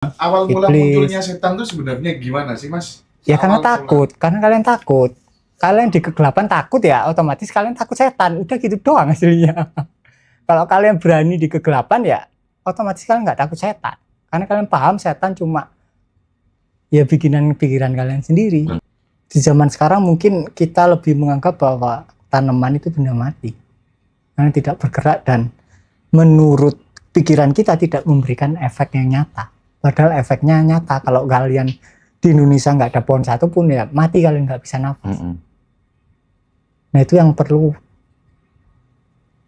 Awal mula iblis. munculnya setan tuh sebenarnya gimana sih, Mas? Ya karena Awal takut, karena kalian takut. Kalian di kegelapan takut ya, otomatis kalian takut setan. Udah gitu doang hasilnya. Kalau kalian berani di kegelapan ya, otomatis kalian nggak takut setan. Karena kalian paham setan cuma ya bikinan pikiran kalian sendiri. Di zaman sekarang mungkin kita lebih menganggap bahwa tanaman itu benda mati. Karena tidak bergerak dan menurut pikiran kita tidak memberikan efek yang nyata. Padahal efeknya nyata. Kalau kalian di Indonesia nggak ada pohon satu pun ya mati, kalian nggak bisa nafas. Nah itu yang perlu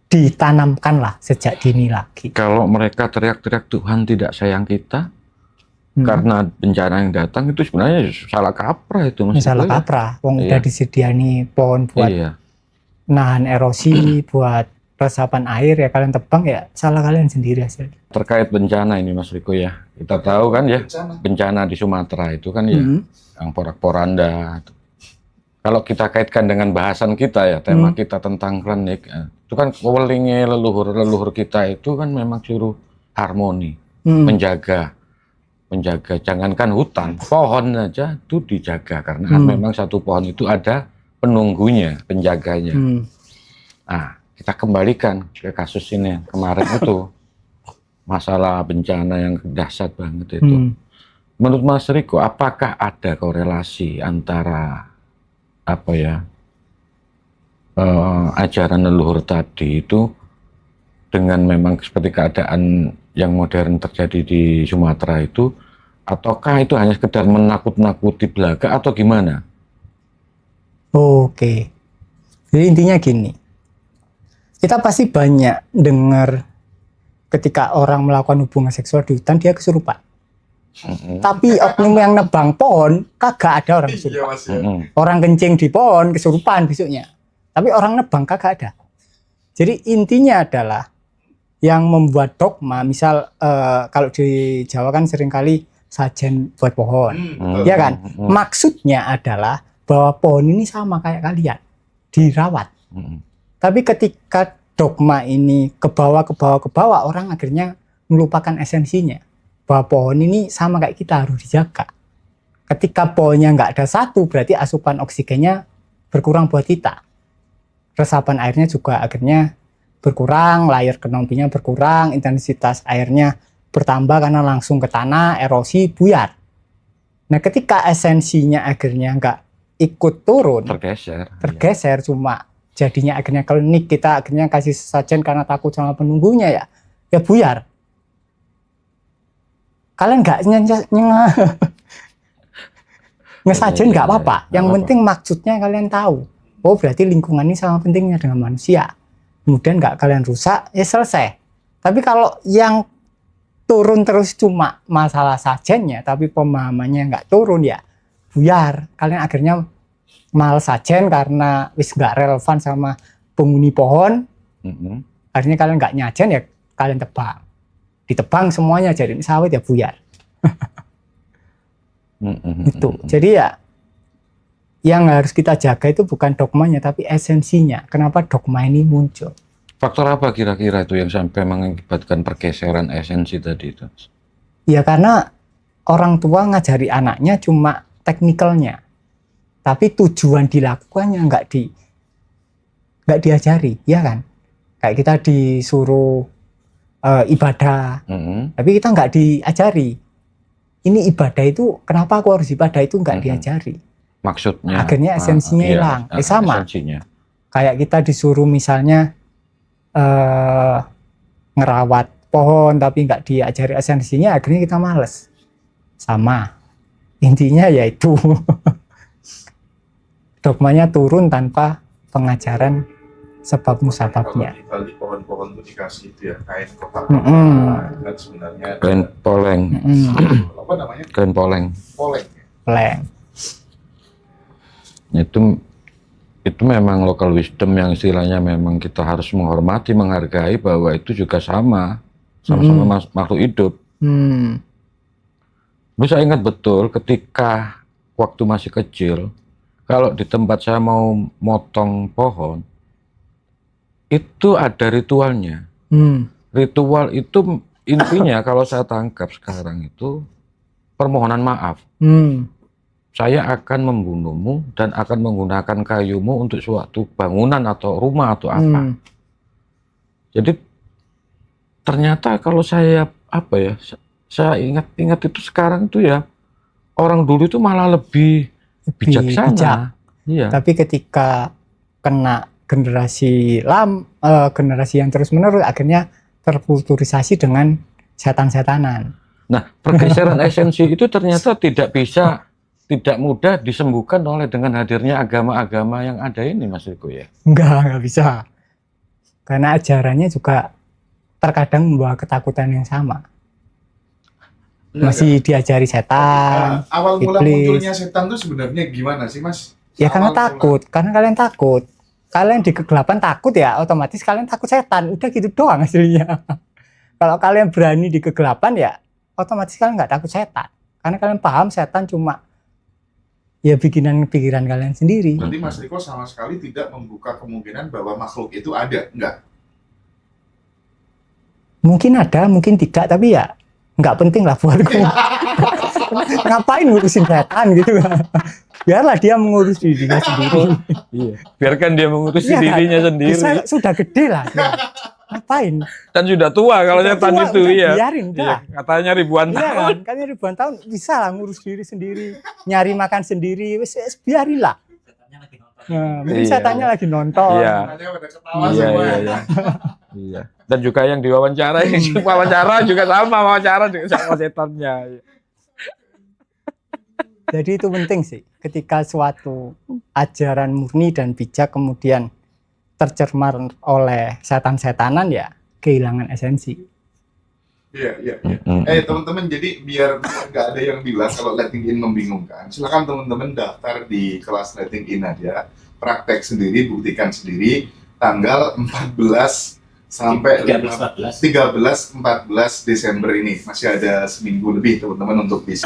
ditanamkan lah sejak dini lagi. Kalau mereka teriak-teriak Tuhan tidak sayang kita karena bencana yang datang, itu sebenarnya salah kaprah itu, Mas. Salah kaprah. Wong Iya. udah disediani pohon buat nahan erosi, buat resapan air, ya kalian tebang ya salah kalian sendiri hasilnya. Terkait bencana ini, Mas Riko ya, kita tahu kan ya bencana di Sumatera itu kan ya yang porak-poranda. Kalau kita kaitkan dengan bahasan kita ya, tema kita tentang klinik, itu kan welinge leluhur kita itu kan memang suruh harmoni, menjaga, jangankan hutan, pohon aja itu dijaga karena kan memang satu pohon itu ada penunggunya, penjaganya. Nah, kita kembalikan ke kasus ini kemarin itu masalah bencana yang dahsyat banget itu. Menurut Mas Riko, apakah ada korelasi antara ajaran leluhur tadi itu dengan memang seperti keadaan yang modern terjadi di Sumatera itu, ataukah itu hanya sekedar menakut-nakuti belaka atau gimana? Oke, jadi intinya gini, kita pasti banyak dengar ketika orang melakukan hubungan seksual di hutan dia kesurupan. Tapi oknum yang nebang pohon kagak ada orang kesurupan. Orang kencing di pohon kesurupan besoknya. Tapi orang nebang kagak ada. Jadi intinya adalah yang membuat dogma, misal kalau di Jawa kan seringkali sajen buat pohon, ya kan? Maksudnya adalah bahwa pohon ini sama kayak kalian, dirawat. Tapi ketika dogma ini ke bawah, orang akhirnya melupakan esensinya. Bahwa pohon ini sama kayak kita, harus dijaga. Ketika pohonnya nggak ada satu, berarti asupan oksigennya berkurang buat kita. Resapan airnya juga akhirnya berkurang, layar kenompinya berkurang, intensitas airnya bertambah karena langsung ke tanah, erosi, buyar. Nah ketika esensinya akhirnya nggak ikut turun, tergeser cuma jadinya akhirnya klinik, kita akhirnya kasih sesajen karena takut sama penunggunya ya buyar. Kalian nggak ngesajen nggak apa-apa. Yang penting maksudnya kalian tahu. Oh berarti lingkungan ini sama pentingnya dengan manusia. Kemudian nggak kalian rusak, ya selesai. Tapi kalau yang turun terus cuma masalah sajennya, tapi pemahamannya nggak turun ya buyar. Kalian akhirnya males sajen karena wis nggak relevan sama penghuni pohon. Akhirnya kalian nggak nyajen ya kalian tebang. Ditebang semuanya jadi sawit ya buyar. Itu. Jadi ya yang harus kita jaga itu bukan dogmanya tapi esensinya. Kenapa dogma ini muncul? Faktor apa kira-kira itu yang sampai mengakibatkan pergeseran esensi tadi itu? Ya karena orang tua ngajari anaknya cuma teknikalnya. Tapi tujuan dilakukannya nggak diajari, ya kan? Kayak kita disuruh ibadah, tapi kita nggak diajari. Ini ibadah itu, kenapa aku harus ibadah itu nggak diajari. Maksudnya? Akhirnya esensinya hilang. Sama. Esensinya. Kayak kita disuruh misalnya ngerawat pohon, tapi nggak diajari esensinya, akhirnya kita males. Sama. Intinya yaitu dogmanya turun tanpa pengajaran sebab musababnya. Kalau di pohon-pohon itu dikasih itu ya kain kotak dan sebenarnya kain poleng. Apa namanya? Kain poleng. Poleng. Itu memang local wisdom yang istilahnya memang kita harus menghormati, menghargai bahwa itu juga sama-sama makhluk hidup. Saya ingat betul ketika waktu masih kecil, kalau di tempat saya mau motong pohon, itu ada ritualnya. Ritual itu intinya kalau saya tangkap sekarang itu permohonan maaf. Saya akan membunuhmu dan akan menggunakan kayumu untuk suatu bangunan atau rumah atau apa. Jadi ternyata kalau saya saya ingat-ingat itu sekarang itu ya, orang dulu itu malah lebih bijaksana. bijak. Iya. Tapi ketika kena generasi yang terus-menerus, akhirnya terkulturisasi dengan setan-setanan. Nah, pergeseran esensi itu ternyata tidak mudah disembuhkan oleh dengan hadirnya agama-agama yang ada ini, Mas Riko ya. Enggak bisa. Karena ajarannya juga terkadang membawa ketakutan yang sama. Masih diajari setan, awal mula iblis. munculnya setan itu sebenarnya gimana sih, Mas? Ya karena Awal takut, karena kalian takut. Kalian di kegelapan takut ya, otomatis kalian takut setan. Udah gitu doang hasilnya. Kalau kalian berani di kegelapan ya, otomatis kalian nggak takut setan. Karena kalian paham setan cuma ya bikinan pikiran kalian sendiri. Berarti Mas Riko sama sekali tidak membuka kemungkinan bahwa makhluk itu ada, enggak? Mungkin ada, mungkin tidak, tapi ya nggak penting lah buatku. Ngapain ngurusin setan gitu. Biarlah dia mengurus dirinya sendiri. Iya. Biarkan dia mengurus Iya kan? dirinya sendiri. Sudah gede lah. Ngapain? Dan sudah tua kalau Udah setan tua, itu udah ya. biarin, Iya, dah. katanya ribuan Iya tahun. kan? Kayaknya ribuan tahun bisa lah ngurus diri sendiri, nyari makan sendiri, wes biarin lah. Nah, mungkin Iya. setannya lagi nonton. Iya. Makanya pada ketawa Iya, semua. iya, iya. Iya. Dan juga yang diwawancara, juga sama wawancara juga sama setannya. Jadi itu penting sih, ketika suatu ajaran murni dan bijak kemudian tercemar oleh setan-setanan, ya kehilangan esensi. Iya. Mm-mm. Teman-teman, jadi biar nggak ada yang bilang kalau letting in membingungkan, silakan teman-teman daftar di kelas letting in aja, praktek sendiri, buktikan sendiri, tanggal 14 sampai 13-14 Desember ini. Masih ada seminggu lebih teman-teman untuk bisa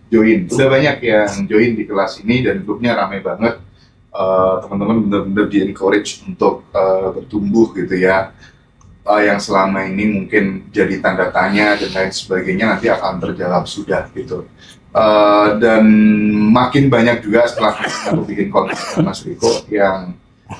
join. Udah banyak yang join di kelas ini dan grupnya ramai banget. Teman-teman benar-benar di encourage untuk bertumbuh gitu ya. Yang selama ini mungkin jadi tanda tanya dan lain sebagainya nanti akan terjawab sudah gitu. Dan makin banyak juga setelah aku bikin konten Mas Riko yang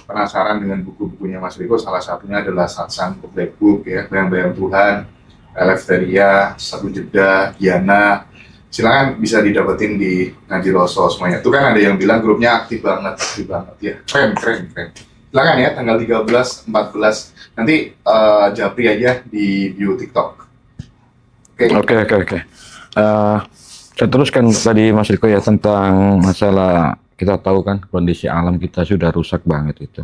penasaran dengan buku-bukunya Mas Riko. Salah satunya adalah Satsang Black Book ya, Bayang-Bayang Tuhan, Eleftheria, Satu Jeda, Diana. Silakan bisa didapetin di Ngaji Roso semuanya. Itu kan ada yang bilang grupnya aktif banget ya. Keren. Silakan ya, tanggal 13, 14. Nanti japri aja di bio TikTok. Oke. Saya teruskan tadi Mas Riko ya tentang masalah, kita tahu kan kondisi alam kita sudah rusak banget itu.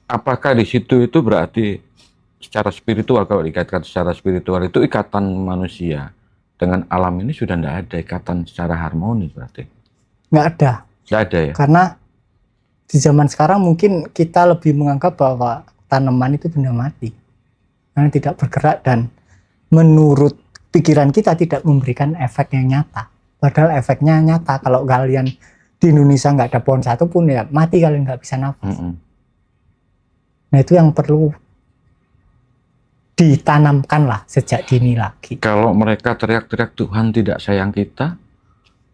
Apakah di situ itu berarti secara spiritual, kalau dikaitkan secara spiritual itu ikatan manusia dengan alam ini sudah tidak ada ikatan secara harmonis berarti? Nggak ada. Nggak ada ya? Karena di zaman sekarang mungkin kita lebih menganggap bahwa tanaman itu benda mati. Karena tidak bergerak dan menurut pikiran kita tidak memberikan efek yang nyata. Padahal efeknya nyata. Kalau kalian di Indonesia nggak ada pohon satu pun ya mati, kalian nggak bisa nafas. Nah itu yang perlu ditanamkan lah sejak dini lagi. Kalau mereka teriak-teriak Tuhan tidak sayang kita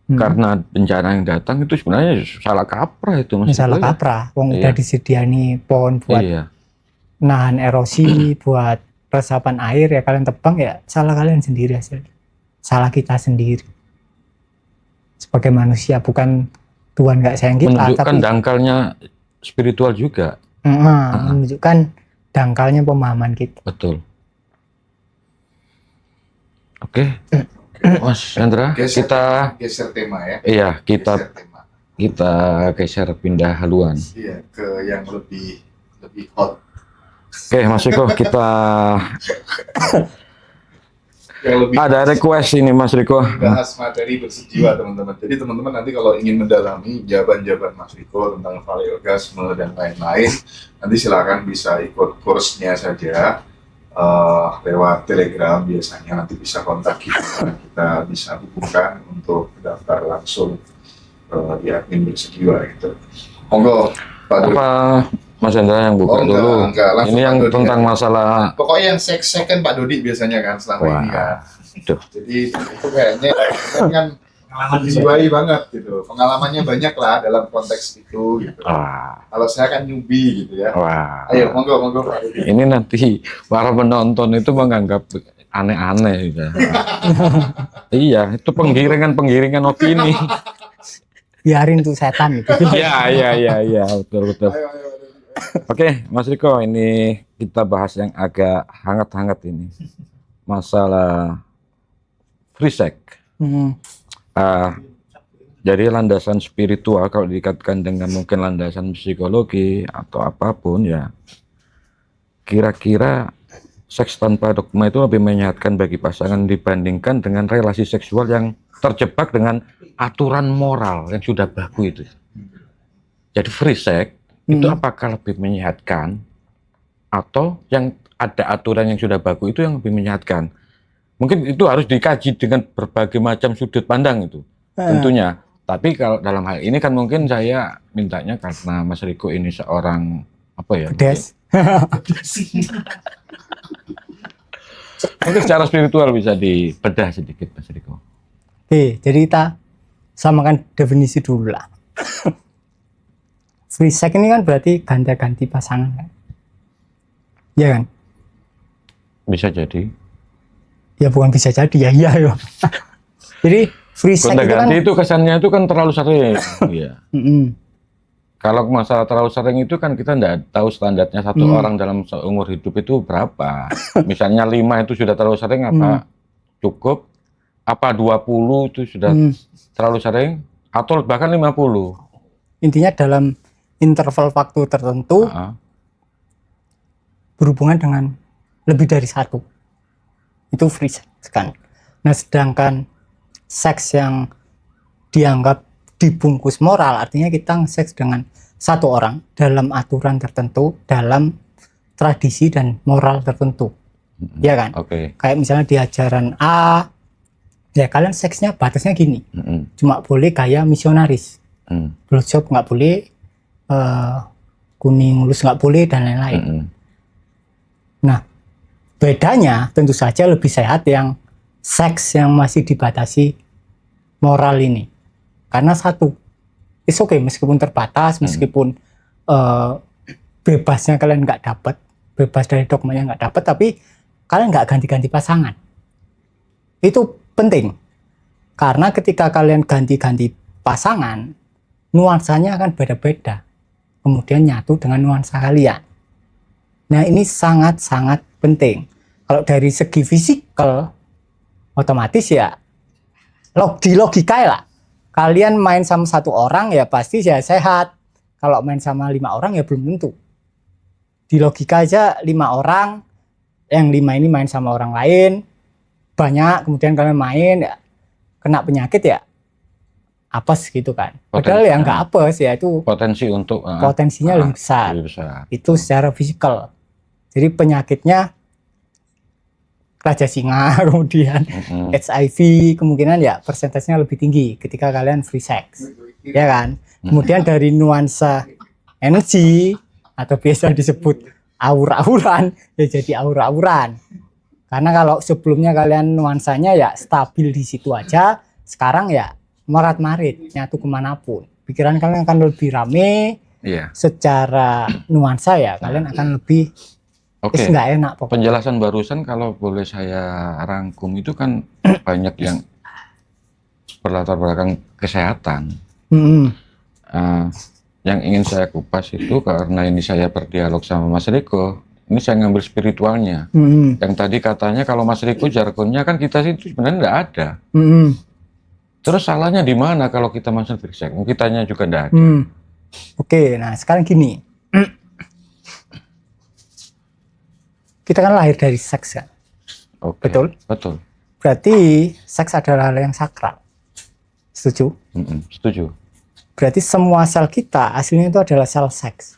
karena bencana yang datang, itu sebenarnya salah kaprah itu Mas. Salah kaprah. Wong udah disediani pohon buat nahan erosi, buat resapan air, ya kalian tebang, ya salah kalian sendiri hasilnya. Salah kita sendiri. Sebagai manusia, bukan Tuhan nggak sayang kita. Menunjukkan tapi dangkalnya spiritual juga. Menunjukkan dangkalnya pemahaman kita. Betul. Oke. Mas Chandra, kita geser tema ya. Iya, Geser tema. kita geser pindah haluan. Iya, ke yang lebih hot. Oke, Mas Riko, kita Yang lebih ada request ini Mas Riko. bahas materi bersejiwa teman-teman. Jadi teman-teman nanti kalau ingin mendalami jawaban-jawaban Mas Riko tentang value orgasme dan lain-lain, nanti silakan bisa ikut kursnya saja lewat Telegram biasanya. Nanti bisa kontak kita bisa hubungkan untuk daftar langsung di admin bersejiwa gitu. Monggo Pak Dodi. Apa Mas Chandra yang buka dulu? Enggak, langsung Ini Pak yang Dodi tentang aja. masalah Pokoknya yang second Pak Dodi biasanya kan selama ini ya. Duh. Jadi itu kayaknya kan dijiwai banget gitu. Pengalamannya banyak lah dalam konteks itu gitu. Wah, Kalau saya kan newbie gitu ya. wah. Ayo monggo Pak Rudi. Ini nanti para penonton itu menganggap aneh-aneh gitu. Iya, itu penggiringan opini. Biarin tuh setan itu. Iya, betul. Ayo. Oke, Mas Riko, ini kita bahas yang agak hangat-hangat ini. Masalah free sex. Jadi landasan spiritual kalau dikatakan dengan mungkin landasan psikologi atau apapun ya, kira-kira seks tanpa dogma itu lebih menyehatkan bagi pasangan dibandingkan dengan relasi seksual yang terjebak dengan aturan moral yang sudah baku itu. Jadi free sex itu apakah lebih menyehatkan atau yang ada aturan yang sudah baku itu yang lebih menyehatkan? Mungkin itu harus dikaji dengan berbagai macam sudut pandang itu tentunya. Tapi kalau dalam hal ini kan mungkin saya mintanya karena Mas Riko ini seorang apa ya? Des. Mungkin secara spiritual bisa dibedah sedikit Mas Riko. Oke, jadi kita samakan definisi dulu lah. Free sex ini kan berarti ganti-ganti pasangan kan? Iya kan? Bisa jadi. Ya bukan bisa jadi, ya iya ya. Jadi free sex itu kan Gonta-ganti itu kesannya itu kan terlalu sering. Iya. Kalau masalah terlalu sering itu kan kita nggak tahu standarnya satu orang dalam seumur hidup itu berapa. Misalnya 5 itu sudah terlalu sering apa cukup? Apa 20 itu sudah terlalu sering? Atau bahkan 50? Intinya dalam interval waktu tertentu berhubungan dengan lebih dari satu. Itu free sex kan. Nah, sedangkan seks yang dianggap dibungkus moral artinya kita seks dengan satu orang dalam aturan tertentu, dalam tradisi dan moral tertentu. Ya kan? Kayak misalnya di ajaran A, ya kalian seksnya batasnya gini. Cuma boleh gaya misionaris. Blowjob nggak boleh, kuning mulus nggak boleh, dan lain-lain. Nah, bedanya tentu saja lebih sehat yang seks yang masih dibatasi moral ini. Karena satu, it's okay, meskipun terbatas, meskipun bebasnya kalian nggak dapat, bebas dari dogmanya nggak dapat, tapi kalian nggak ganti-ganti pasangan. Itu penting. Karena ketika kalian ganti-ganti pasangan, nuansanya akan beda-beda. Kemudian nyatu dengan nuansa kalian. Nah, ini sangat-sangat penting. Kalau dari segi fisikal, otomatis ya di logika lah. Kalian main sama satu orang ya pasti ya sehat. Kalau main sama 5 orang ya belum tentu. Di logika aja 5 orang, yang 5 ini main sama orang lain, banyak, kemudian kalian main ya kena penyakit ya apes gitu kan. Padahal ya nggak apes ya, itu potensi untuk potensinya lebih besar. Itu secara fisikal. Jadi penyakitnya Raja Singa, kemudian HIV, kemungkinan ya persentasenya lebih tinggi ketika kalian free sex, ya kan? Kemudian dari nuansa energi atau biasa disebut aura-auran, ya jadi aura-auran. Karena kalau sebelumnya kalian nuansanya ya stabil di situ aja, sekarang ya marat-marit, nyatu kemanapun. Pikiran kalian akan lebih rame, secara nuansa ya kalian akan lebih nggak enak. Pokoknya. Penjelasan barusan kalau boleh saya rangkum itu kan banyak yang berlatar belakang kesehatan. Yang ingin saya kupas itu karena ini saya berdialog sama Mas Riko, ini saya ngambil spiritualnya. Yang tadi katanya kalau Mas Riko jargonnya kan kita itu sebenarnya nggak ada. Terus salahnya di mana kalau kita masuk free sex? Kitanya juga nggak ada. Oke, nah sekarang gini. Kita kan lahir dari seks kan? Betul? Betul. Berarti seks adalah hal yang sakral. Setuju? Setuju. Berarti semua sel kita aslinya itu adalah sel seks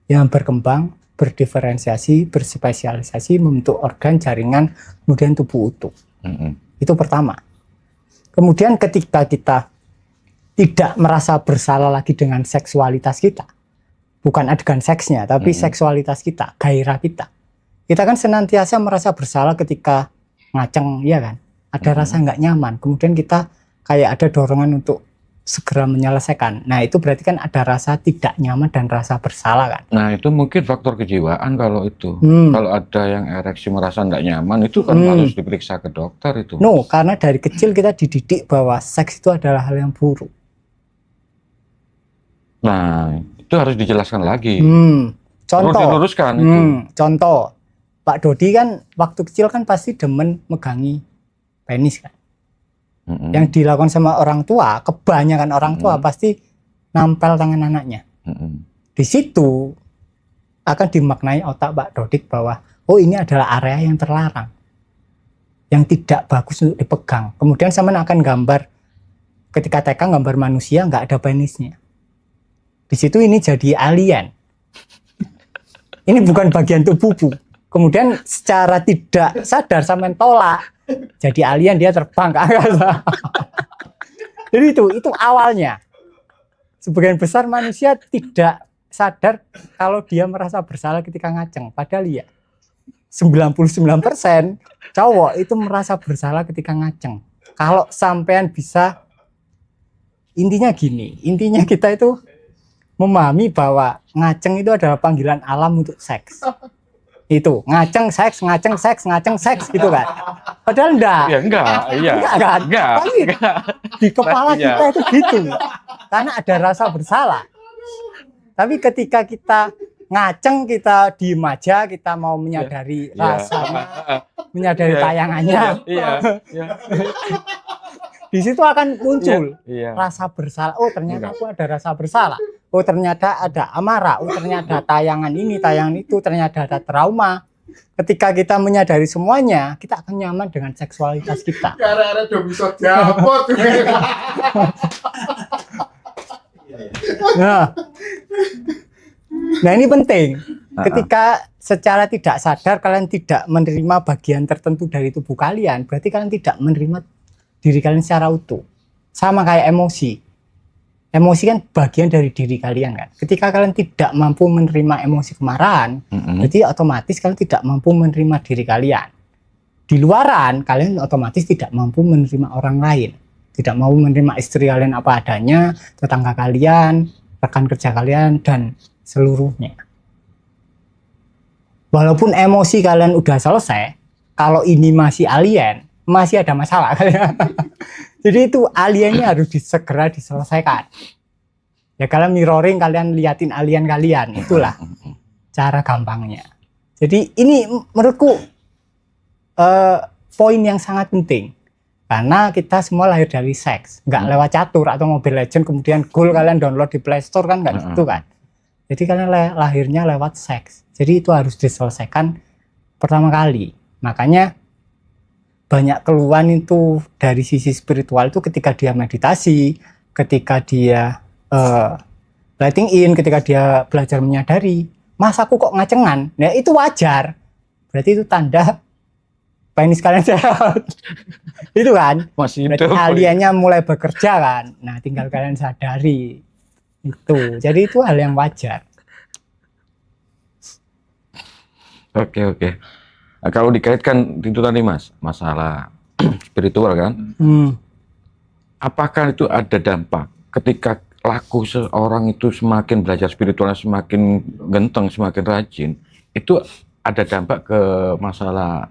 yang berkembang, berdiferensiasi, berspesialisasi, membentuk organ, jaringan, kemudian tubuh utuh. Itu pertama. Kemudian ketika kita tidak merasa bersalah lagi dengan seksualitas kita, bukan adegan seksnya, tapi seksualitas kita, gairah kita. Kita kan senantiasa merasa bersalah ketika ngaceng, ya kan? ada rasa nggak nyaman, kemudian kita kayak ada dorongan untuk segera menyelesaikan. Nah, itu berarti kan ada rasa tidak nyaman dan rasa bersalah kan. Nah, itu mungkin faktor kejiwaan kalau itu. Kalau ada yang ereksi merasa nggak nyaman, itu kan harus diperiksa ke dokter itu. No, karena dari kecil kita dididik bahwa seks itu adalah hal yang buruk. Nah, itu harus dijelaskan lagi. Contoh, Perlu diluruskan itu. Contoh, Pak Dodi kan waktu kecil kan pasti demen megangi penis kan. Yang dilakukan sama orang tua, kebanyakan orang tua pasti nampel tangan anaknya. Di situ akan dimaknai otak Pak Dodik bahwa oh ini adalah area yang terlarang, yang tidak bagus untuk dipegang. Kemudian sama akan gambar ketika TK gambar manusia nggak ada penisnya. Di situ ini jadi alien. Ini bukan bagian tubuhmu. Kemudian secara tidak sadar sampai tolak. Jadi alien, dia terbang ke angkasa. Jadi itu awalnya. Sebagian besar manusia tidak sadar kalau dia merasa bersalah ketika ngaceng. Padahal ya 99% cowok itu merasa bersalah ketika ngaceng. Kalau sampean bisa, intinya gini, intinya kita itu memahami bahwa ngaceng itu adalah panggilan alam untuk seks. Itu ngaceng seks gitu kan. Padahal enggak. Ya enggak, iya. Enggak kan? Tapi di kepala kita itu gitu. Karena ada rasa bersalah. Tapi ketika kita ngaceng, kita diem aja, kita mau menyadari rasanya, menyadari tayangannya. Di situ akan muncul rasa bersalah. Oh, ternyata aku ada rasa bersalah. Oh, ternyata ada amarah. Oh, ternyata tayangan ini, tayangan itu, ternyata ada trauma. Ketika kita menyadari semuanya, kita akan nyaman dengan seksualitas kita. Karena udah bisa diapot. Nah, ini penting. Ketika secara tidak sadar kalian tidak menerima bagian tertentu dari tubuh kalian, berarti kalian tidak menerima diri kalian secara utuh. Sama kayak emosi. Emosi kan bagian dari diri kalian kan. Ketika kalian tidak mampu menerima emosi kemarahan, berarti otomatis kalian tidak mampu menerima diri kalian. Di luaran, kalian otomatis tidak mampu menerima orang lain. Tidak mau menerima istri kalian apa adanya, tetangga kalian, rekan kerja kalian, dan seluruhnya. Walaupun emosi kalian udah selesai, kalau ini masih alien, masih ada masalah kalian. Jadi itu aliennya harus segera diselesaikan. Ya kalian mirroring, kalian liatin alien kalian, itulah cara gampangnya. Jadi ini menurutku poin yang sangat penting. Karena kita semua lahir dari seks, nggak lewat catur atau Mobile Legends kemudian goal kalian download di Play Store kan nggak gitu kan. Jadi kalian lahirnya lewat seks. Jadi itu harus diselesaikan pertama kali. Makanya banyak keluhan itu dari sisi spiritual itu ketika dia meditasi, ketika dia letting in, ketika dia belajar menyadari, mas aku kok ngacengan? Nah itu wajar. Berarti itu tanda penis kalian sehat. Itu kan? Masih berarti hidup. aliennya mulai bekerja kan? Nah tinggal kalian sadari. Itu. Jadi itu hal yang wajar. Oke. Nah, kalau dikaitkan itu tadi mas, masalah spiritual kan, apakah itu ada dampak ketika laku seorang itu semakin belajar spiritual, semakin genteng, semakin rajin, itu ada dampak ke masalah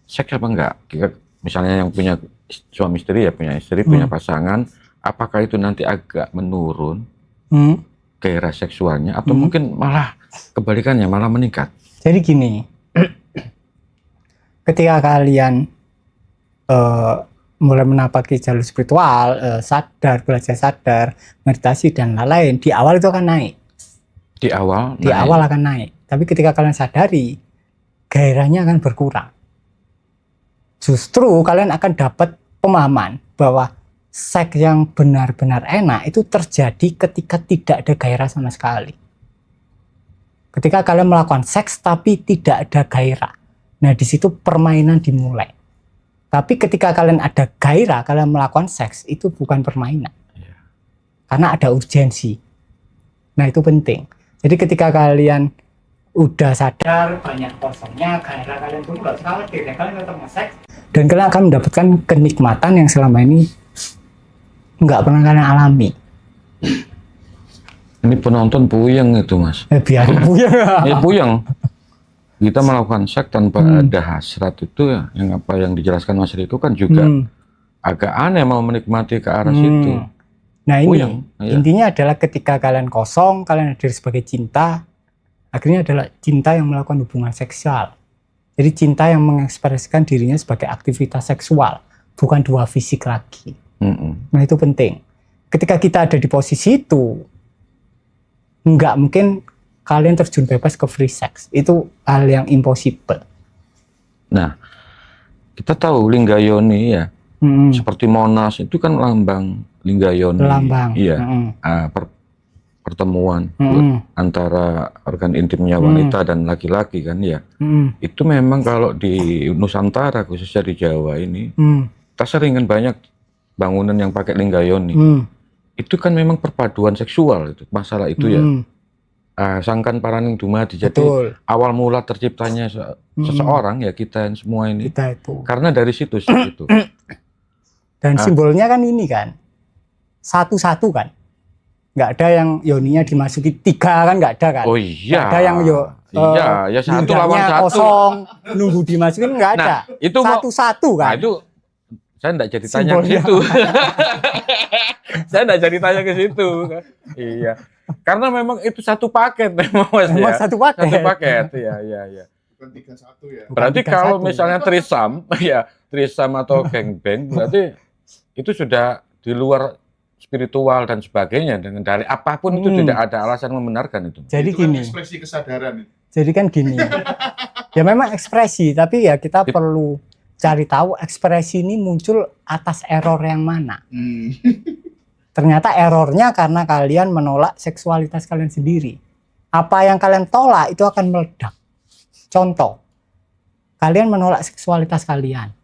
seks apa enggak? Misalnya yang punya suami istri ya, punya istri, punya pasangan, apakah itu nanti agak menurun gairah seksualnya, atau mungkin malah kebalikannya, malah meningkat? Jadi gini, ketika kalian mulai menapaki jalur spiritual, sadar, belajar sadar, meditasi dan lain-lain, di awal itu akan naik. Di awal akan naik. Tapi ketika kalian sadari, gairahnya akan berkurang. Justru kalian akan dapat pemahaman bahwa seks yang benar-benar enak itu terjadi ketika tidak ada gairah sama sekali. Ketika kalian melakukan seks tapi tidak ada gairah. Nah, di situ permainan dimulai. Tapi ketika kalian ada gairah, kalian melakukan seks, itu bukan permainan. Karena ada urgensi. Nah, itu penting. Jadi ketika kalian udah sadar banyak kosongnya, gairah kalian pun nggak usah khawatir. Ya, kalian tetap nge-seks, Dan kalian akan mendapatkan kenikmatan yang selama ini nggak pernah kalian alami. Ini penonton puyeng itu, Mas. Biar puyeng. Ya puyeng. Kita melakukan seks tanpa ada hasrat itu ya, yang apa yang dijelaskan Mas Riko kan juga agak aneh mau menikmati ke arah situ. Nah ini Puyeng, iya. intinya adalah ketika kalian kosong, kalian hadir sebagai cinta, akhirnya adalah cinta yang melakukan hubungan seksual. Jadi cinta yang mengekspresikan dirinya sebagai aktivitas seksual, bukan dua fisik lagi. Nah itu penting. Ketika kita ada di posisi itu, nggak mungkin kalian terjun bebas ke free sex. Itu hal yang impossible. Nah, kita tahu Linggayoni ya, seperti Monas itu kan lambang Linggayoni. Lambang. Iya. Pertemuan antara organ intimnya wanita dan laki-laki kan ya. Itu memang kalau di Nusantara khususnya di Jawa ini, kita sering kan banyak bangunan yang pakai Linggayoni. Itu kan memang perpaduan seksual itu masalah itu ya. Sangkan paraning dumadi. Jadi awal mula terciptanya seseorang ya kita semua ini. Kita itu. Karena dari situ itu. Dan simbolnya kan ini kan satu-satu kan. Nggak ada yang yoninya dimasuki 3 kan, nggak ada kan. Oh iya. Nggak ada yang ya satu lawan satu. Kosong nunggu dimasukin, nggak ada. Nah, itu satu-satu kan. Nah itu saya enggak jadi tanya ke situ. Saya enggak jadi tanya ke situ. Iya. Karena memang itu satu paket memang Mas Memang ya. satu paket. Satu paket. Iya. Bukan 3-1 ya. Berarti Bukan kalau 3-1. misalnya trisam, ya trisam atau gangbang, berarti itu sudah di luar spiritual dan sebagainya. Dengan dari apapun itu tidak ada alasan membenarkan itu. Jadi Itu kan gini. ekspresi kesadaran itu. Jadi kan gini. Ya memang ekspresi, tapi ya kita perlu cari tahu ekspresi ini muncul atas error yang mana. Ternyata errornya karena kalian menolak seksualitas kalian sendiri. Apa yang kalian tolak itu akan meledak. Contoh, kalian menolak seksualitas kalian.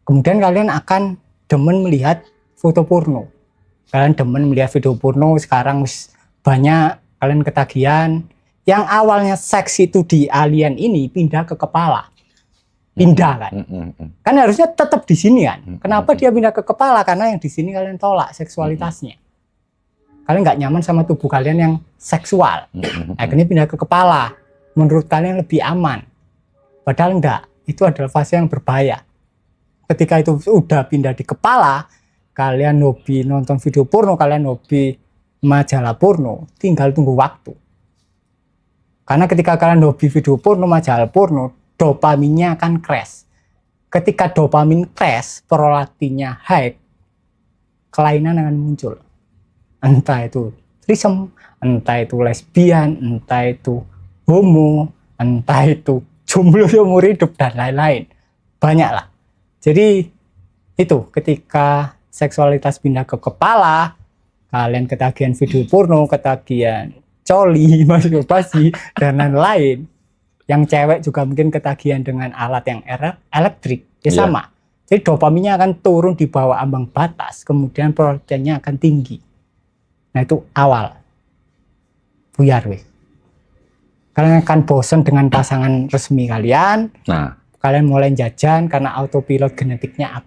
Kemudian kalian akan demen melihat foto porno. Kalian demen melihat video porno, sekarang banyak kalian ketagihan. Yang awalnya seks itu di alien ini pindah ke kepala. Pindah kan. Kan harusnya tetap di sini kan. Kenapa dia pindah ke kepala? Karena yang di sini kalian tolak seksualitasnya. Kalian nggak nyaman sama tubuh kalian yang seksual. Akhirnya pindah ke kepala. Menurut kalian lebih aman. Padahal enggak. Itu adalah fase yang berbahaya. Ketika itu udah pindah di kepala, kalian hobi nonton video porno, kalian hobi majalah porno, tinggal tunggu waktu. Karena ketika kalian hobi video porno, majalah porno, dopaminnya akan crash. Ketika dopamin crash, prolaktinnya high, kelainan akan muncul. Entah itu threesome, entah itu lesbian, entah itu homo, entah itu jomblo seumur hidup, dan lain-lain. Banyak lah. Jadi itu ketika seksualitas pindah ke kepala, kalian ketagihan video porno, ketagihan coli, masturbasi, dan lain-lain. Yang cewek juga mungkin ketagihan dengan alat yang elektrik, ya sama. Jadi dopaminnya akan turun di bawah ambang batas, kemudian prolaktinnya akan tinggi. Nah itu awal. Buyar weh. Kalian akan bosan dengan pasangan resmi kalian. Kalian mulai jajan karena autopilot genetiknya